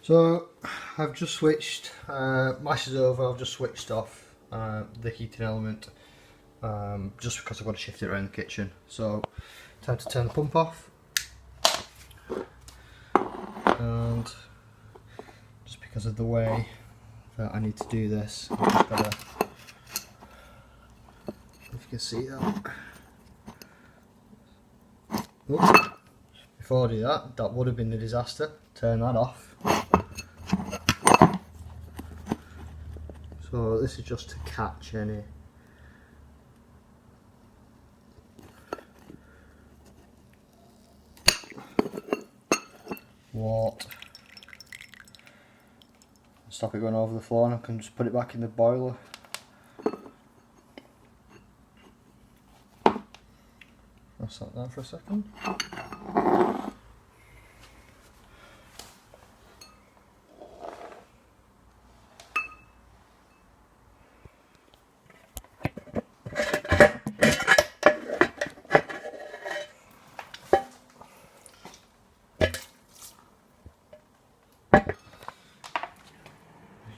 So I've just switched, mash is over, I've just switched off the heating element just because I've got to shift it around the kitchen. So time to turn the pump off, and just because of the way that I need to do this, I've just got to, if you can see that. Oops. Before I do that, that would have been a disaster. Turn that off. So this is just to catch any water. Stop it going over the floor, and I can just put it back in the boiler. I'll set that for a second.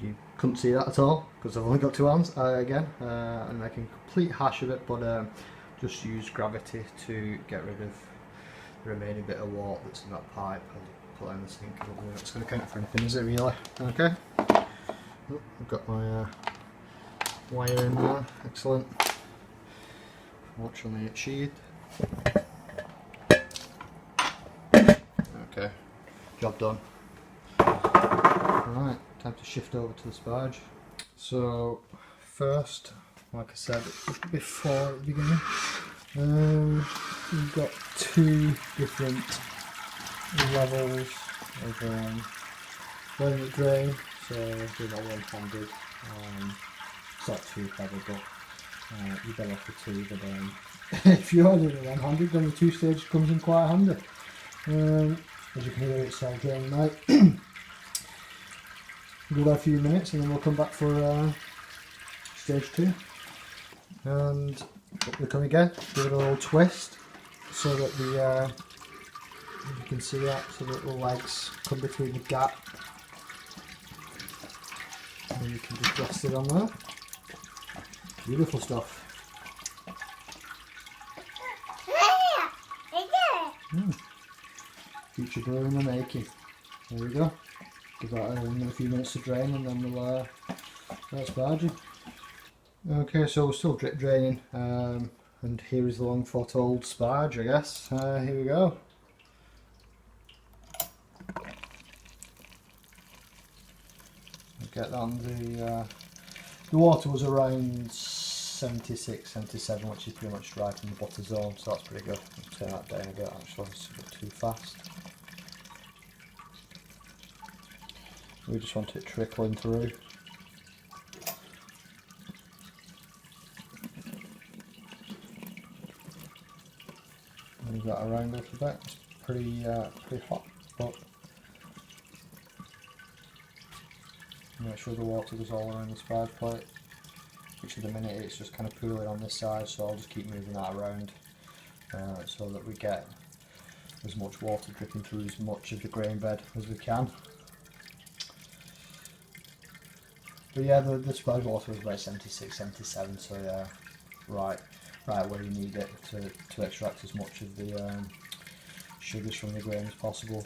You couldn't see that at all because I've only got two hands again, and making a complete hash of it, but just use gravity to get rid of the remaining bit of water that's in that pipe and put it in the sink. I don't think that's going to count for anything, is it really? Okay. Oh, I've got my wire in there, excellent. Fortunately it's sheathed. Okay, job done. Right, time to shift over to the sparge. So first, like I said before at the beginning, we've got two different levels of letting it drain. So do that one-handed. It's not too clever, but you're better off with two. But if you're doing it one-handed, then the two-stage comes in quite handy. As you can hear, it's draining out. We'll go there a few minutes and then we'll come back for stage two. And up we come again, give it a little twist so that the, you can see that, so that the legs come between the gap. And you can just rest it on there. Beautiful stuff. Future brewing and making. There we go. Give that a few minutes to drain and then we'll start sparging. Okay, so we're still drip draining, and here is the long foretold sparge, I guess. Here we go. Get that on the water was around 76, 77, which is pretty much dry from the butter zone, so that's pretty good. I'll turn that down a bit actually, it's a bit too fast. We just want it trickling through. Move that around a little bit. It's pretty hot, but make sure the water goes all around the sparge plate, which at the minute it's just kind of pooling on this side, so I'll just keep moving that around so that we get as much water dripping through as much of the grain bed as we can. But yeah, the sparge water is about 76, 77, so yeah, right where you need it to extract as much of the sugars from the grain as possible,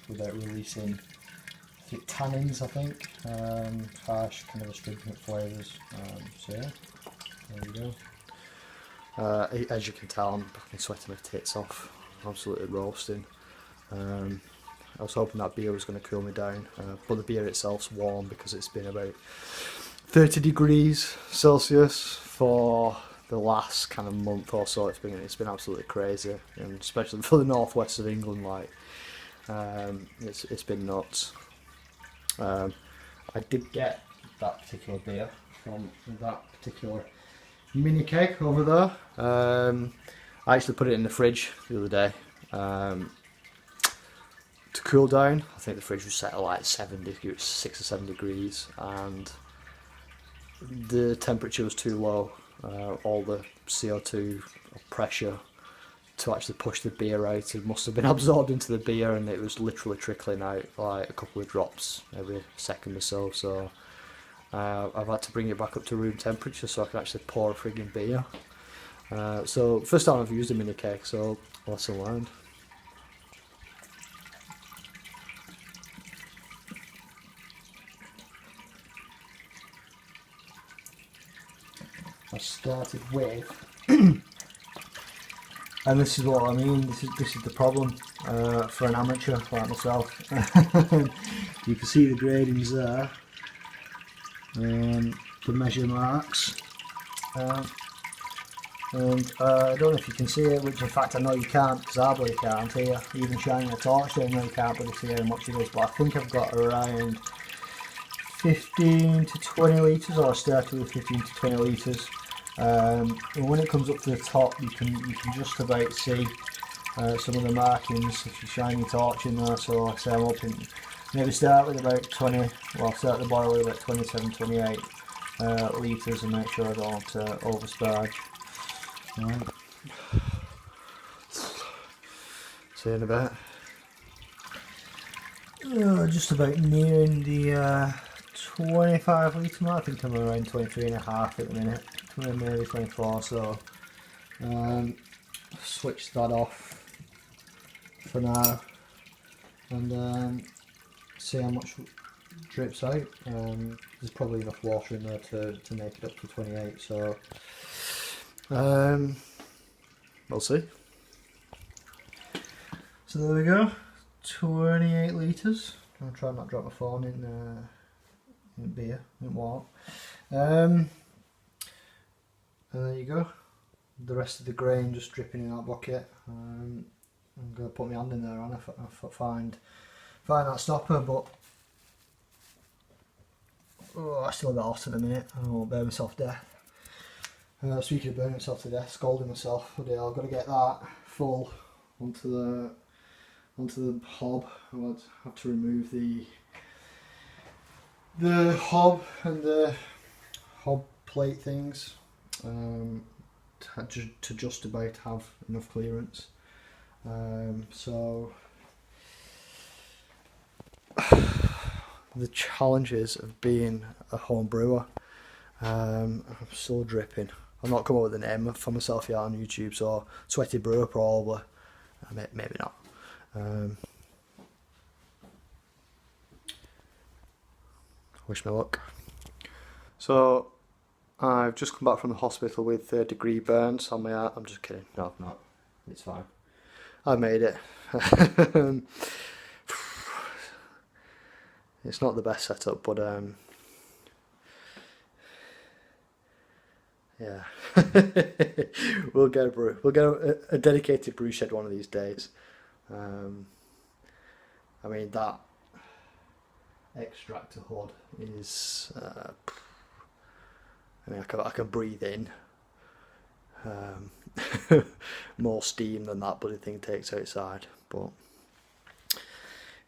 without releasing tannins, I think, harsh kind of astringent flavours. So yeah, there we go. As you can tell, I'm fucking sweating my tits off, absolutely roasting. I was hoping that beer was going to cool me down, but the beer itself's warm because it's been about 30 degrees Celsius for the last kind of month or so. It's been absolutely crazy, and especially for the northwest of England, like it's been nuts. I did get that particular beer from that particular mini keg over there. I actually put it in the fridge the other day to cool down. I think the fridge was set at like 6 or 7 degrees, and the temperature was too low. All the CO2 pressure to actually push the beer out. It must have been absorbed into the beer, and it was literally trickling out like a couple of drops every second or so. So I've had to bring it back up to room temperature so I can actually pour a frigging beer. So first time I've used a mini keg, so lesson learned. I started with, and this is what I mean. This is the problem for an amateur like myself. You can see the gradings there, the measure marks, and I don't know if you can see it, which in fact I know you can't, because I bloody can't here. Even shining a torch, I know you can't bloody see how much it is. But I think I've got around 15 to 20 litres, or I started with 15 to 20 litres. And when it comes up to the top, you can just about see some of the markings if you shine your torch in there. So like I say, I'm up in, maybe start with about 20, well start the boil with about 27, 28 litres, and make sure I don't oversparge. Right. See you in a bit. Just about nearing the 25 litre mark. I think I'm around 23.5 at the minute, maybe 24. So switch that off for now, and see how much drips out. There's probably enough water in there to make it up to 28. So we'll see. So there we go, 28 litres. I'll try not to drop my phone in beer, in water. And there you go, the rest of the grain just dripping in that bucket. I'm going to put my hand in there and if I find that stopper, but I still got hot at the minute. I won't burn myself to death. Speaking of burning myself to death, scalding myself, I've got to get that full onto the hob. I'll have to remove the hob and the hob plate things to just about have enough clearance. So the challenges of being a home brewer. I'm still dripping. I've not come up with a name for myself yet on YouTube, so Sweaty Brewer probably, maybe not. Wish me luck. So I've just come back from the hospital with 3rd-degree burns on my arm. I'm just kidding. No, I've not. It's fine. I made it. It's not the best setup, but yeah. We'll get a brew. We'll get a dedicated brew shed one of these days. I mean, that extractor hood is I mean, I can breathe in more steam than that bloody thing takes outside, but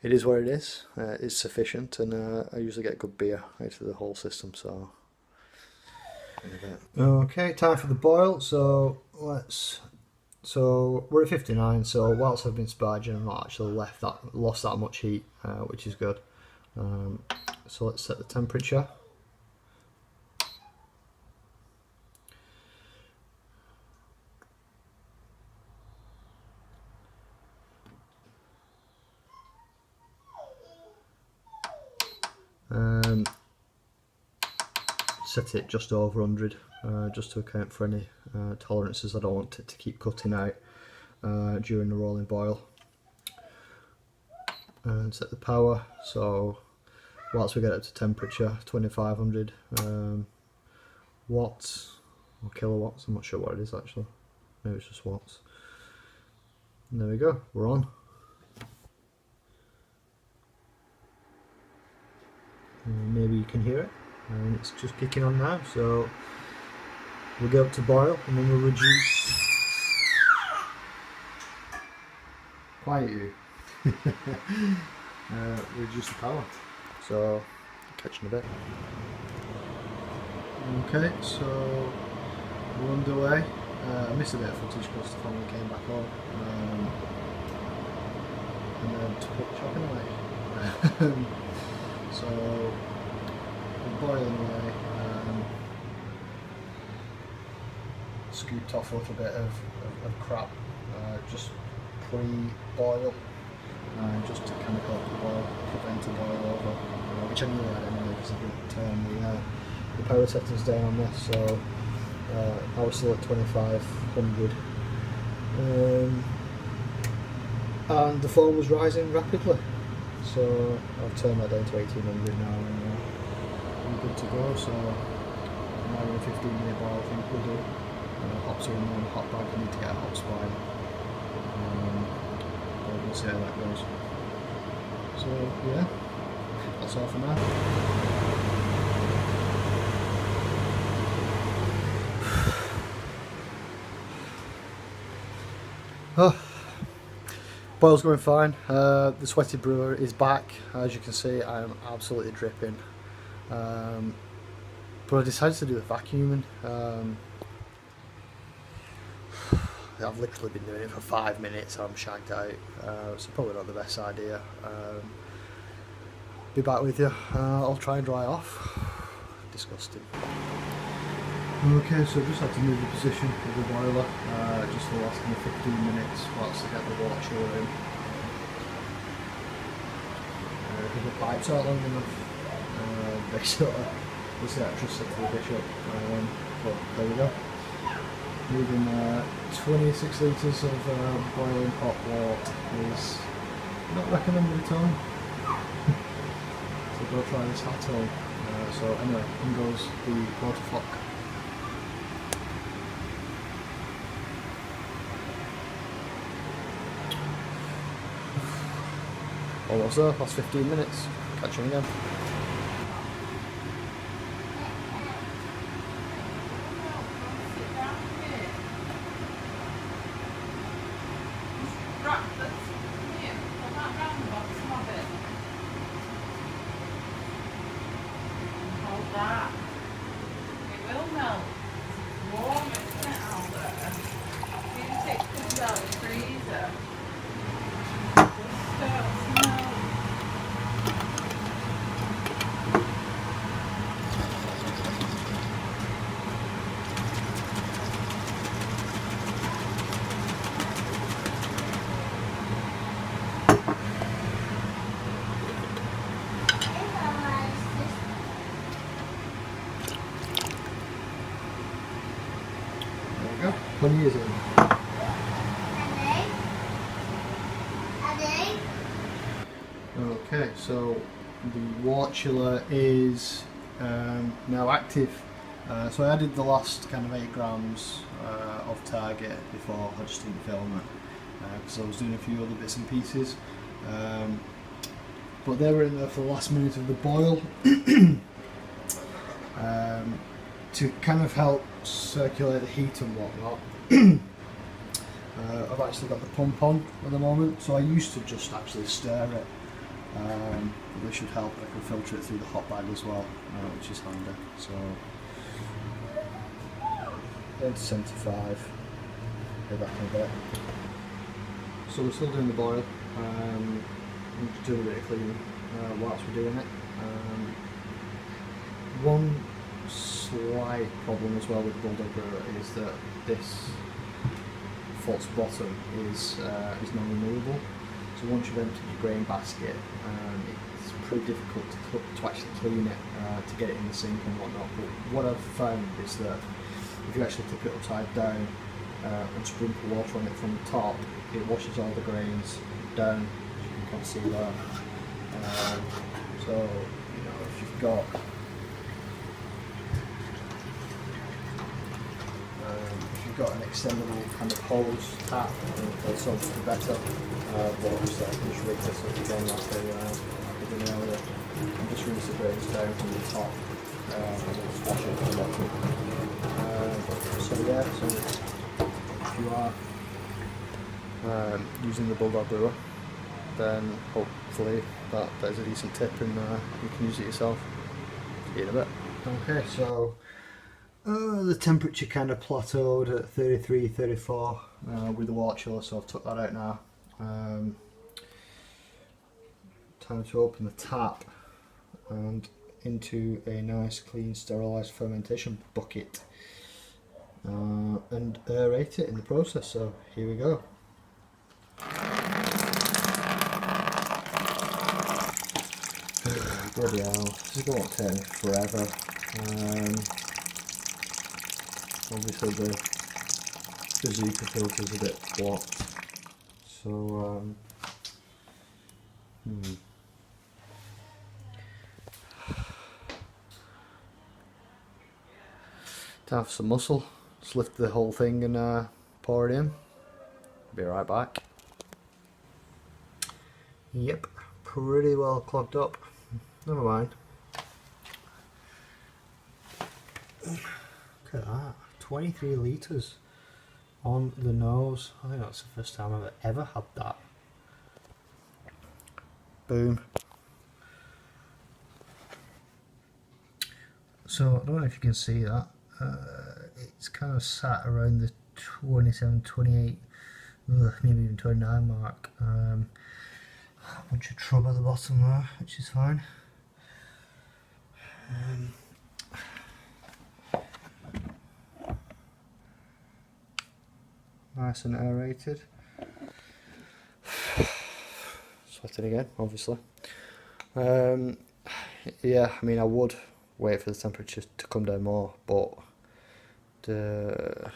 it is what it is. It's sufficient, and I usually get good beer out of the whole system. So okay, time for the boil. So we're at 59. So whilst I've been sparging, I've not actually lost that much heat, which is good. So let's set the temperature. Set it just over 100, just to account for any tolerances. I don't want it to keep cutting out during the rolling boil. And set the power, so whilst we get up to temperature, 2500 watts or kilowatts, I'm not sure what it is actually, maybe it's just watts. And there we go, we're on. Maybe you can hear it, and it's just kicking on now, so we'll go up to boil and then we'll reduce. Quiet you. Reduce the power. So catch in a bit. Okay, so we're underway. I missed a bit of footage because the family came back home, and then took up chopping away. So we're boiling away, scooped off a little bit of crap, just pre-boil, just to kind of help the boil, prevent a boil over, which I knew I had anyway because I didn't turn the power settings down on this, so I was still at 2500, and the foam was rising rapidly, so I've turned that down to 1800 now, and I'm good to go. So now in a 15-minute boil I think we'll do. Hops are in one hot bag, I need to get a hop spine, but we'll see how that goes. So yeah, that's all for now. Oh, boil's going fine. The sweaty brewer is back. As you can see, I am absolutely dripping. But I decided to do the vacuuming. I've literally been doing it for 5 minutes. I'm shagged out. So probably not the best idea. Be back with you. I'll try and dry off. Disgusting. Okay, so I just had to move the position of the boiler, just the last 15 minutes whilst I get the water chiller in. Because the pipes aren't long enough, they sort of, this is electricity to the bishop, but there we go. Moving 26 litres of boiling hot water is not recommended at all. So go try this at home. So anyway, in goes the water flock. Almost there, last 15 minutes. Catch you again. It will melt. It's warm, isn't it, out there? You can take things out of the freezer. Just start to melt. There we go. 20 years in. Okay, so the water chiller is now active. So I added the last kind of 8 grams of target before. I just didn't film it because I was doing a few other bits and pieces. But they were in there for the last minute of the boil to kind of help circulate the heat and whatnot. I've actually got the pump on at the moment, so I used to just actually stir it, but this should help. I can filter it through the hot bag as well, which is handy. So down to 75, go back in a bit. So we're still doing the boil. We're just doing a bit of cleaning whilst we're doing it. One slight problem as well with the Bulldog Brewer is that this false bottom is non-removable. So once you've emptied your grain basket, it's pretty difficult to actually clean it, to get it in the sink and whatnot. But what I've found is that if you actually tip it upside down and sprinkle water on it from the top, it washes all the grains down, as you can kind of see there. So you know, if you've got an extendable kind of hose tap, then so much better. But obviously I can just rig this up again like I did earlier, and just rinse the grains down from the top, and then just wash it from the bottom. So yeah, so if you are using the Bulldog Brewer, then hopefully that is a decent tip and you can use it yourself. See you in a bit. Okay, so The temperature kind of plateaued at 33, 34 with the water chiller, so I've took that out now. Time to open the tap and into a nice clean sterilised fermentation bucket and aerate it in the process, so here we go. Bloody hell, this is going to take me forever. Obviously the Zika filter's a bit blocked, so time for some muscle. Just lift the whole thing and pour it in. Be right back. Yep, pretty well clogged up. Never mind. Look at that, 23 litres on the nose. I think that's the first time I've ever had that. Boom. So I don't know if you can see that. It's kind of sat around the 27, 28, maybe even 29 mark. A bunch of trouble at the bottom there, which is fine. Nice and aerated. Sweating again, obviously. Yeah, I mean, I would wait for the temperature to come down more, but the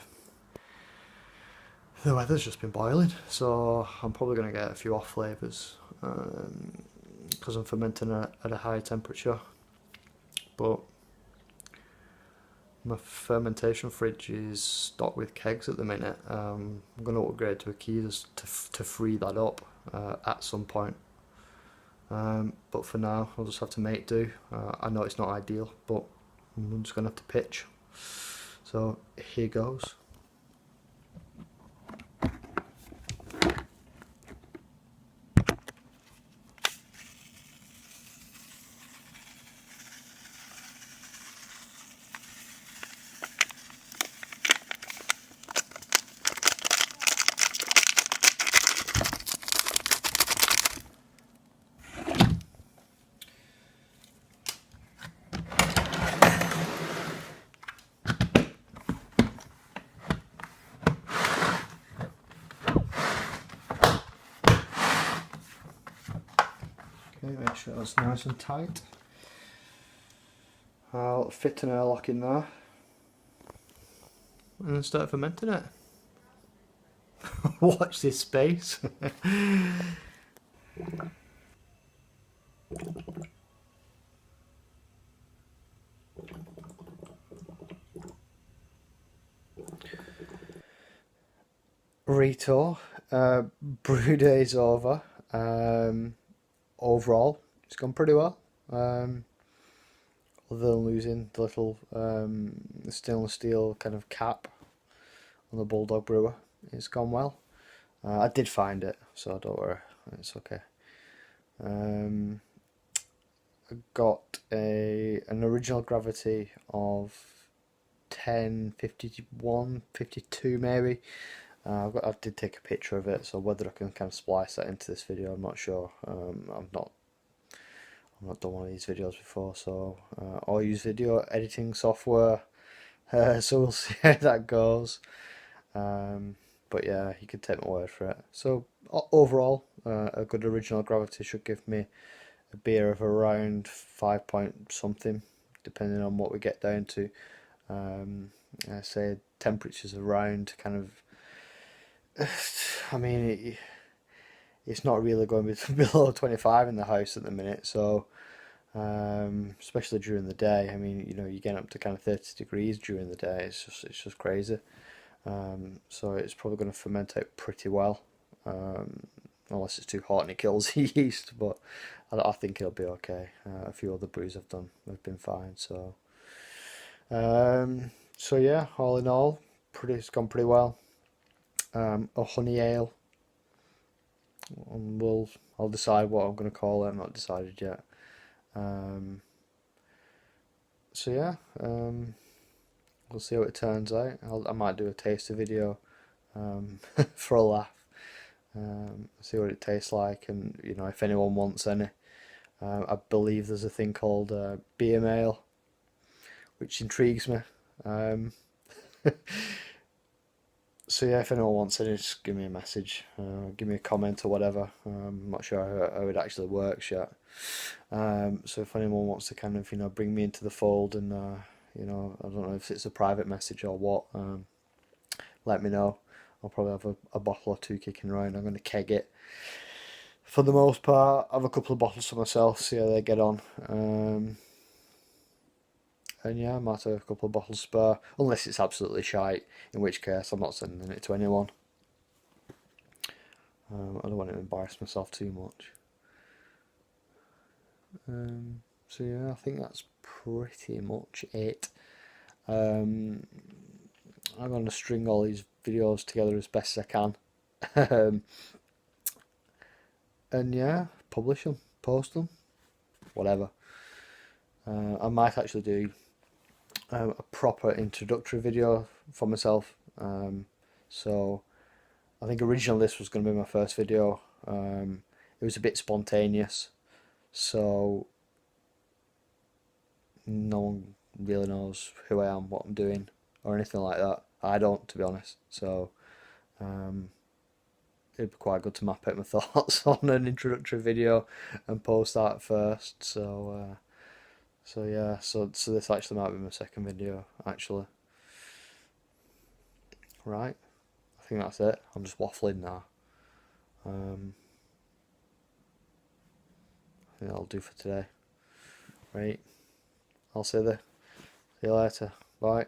weather's just been boiling, so I'm probably going to get a few off flavours because I'm fermenting at a high temperature. But my fermentation fridge is stocked with kegs at the minute. I'm going to upgrade to a key to free that up at some point. But for now, I'll just have to make do. I know it's not ideal, but I'm just going to have to pitch. So here goes. Okay, make sure that's nice and tight. I'll fit an airlock in there and then start fermenting it. Watch this space. Rito, brew day's over. Overall, it's gone pretty well. Other than losing the little stainless steel kind of cap on the Bulldog Brewer, it's gone well. I did find it, so don't worry, it's okay. I got an original gravity of 1051, 52 maybe. I did take a picture of it, so whether I can kind of splice that into this video, I'm not sure. I've not done one of these videos before, so I'll use video editing software, so we'll see how that goes. But yeah, you can take my word for it. So overall, a good original gravity should give me a beer of around 5 point something, depending on what we get down to. I say temperatures around kind of, I mean, it's not really going to be below 25 in the house at the minute, so especially during the day. I mean, you know, you get up to kind of 30 degrees during the day. It's just crazy. So it's probably going to ferment out pretty well, unless it's too hot and it kills the yeast. But I think it'll be okay. A few other brews I've done have been fine. So yeah, all in all, it's gone pretty well. A honey ale. I'll decide what I'm going to call it. I'm not decided yet. So yeah, we'll see how it turns out. I might do a taster video for a laugh. See what it tastes like, and you know, if anyone wants any. I believe there's a thing called beer mail, which intrigues me. So yeah, if anyone wants any, just give me a message, give me a comment or whatever. I'm not sure how it actually works yet. So if anyone wants to kind of, you know, bring me into the fold, and you know, I don't know if it's a private message or what, let me know. I'll probably have a bottle or two kicking around. I'm going to keg it for the most part. I have a couple of bottles for myself, see how they get on. And yeah, I might have a couple of bottles spare, unless it's absolutely shite, in which case I'm not sending it to anyone. I don't want to embarrass myself too much. So yeah, I think that's pretty much it. I'm going to string all these videos together as best as I can. And yeah, publish them, post them, whatever. I might actually do a proper introductory video for myself. So I think originally this was going to be my first video. It was a bit spontaneous, so no one really knows who I am, what I'm doing, or anything like that. I don't, to be honest. So it'd be quite good to map out my thoughts on an introductory video and post that first. So yeah, so this actually might be my second video, actually. Right, I think that's it. I'm just waffling now. I think that'll do for today. Right, I'll see you later. Bye.